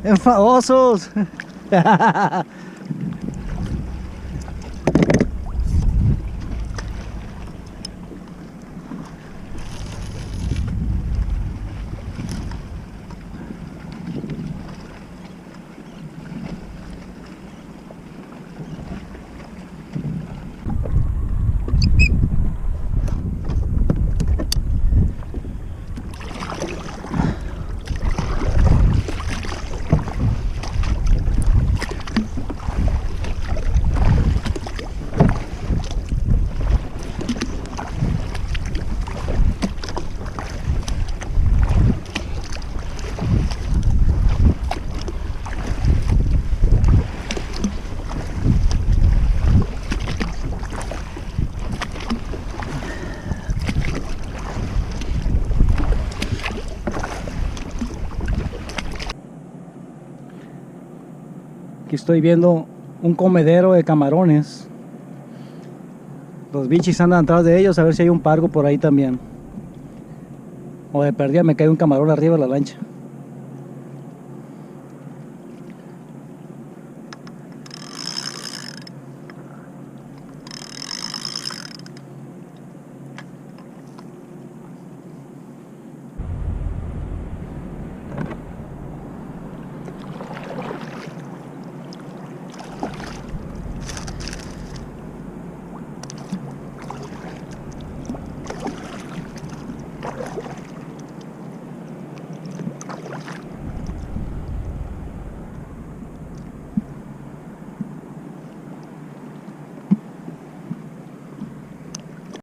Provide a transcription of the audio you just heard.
Enfadosos. Aquí estoy viendo un comedero de camarones. Los bichis andan atrás de ellos a ver si hay un pargo por ahí también. O de perdida me cae un camarón arriba de la lancha.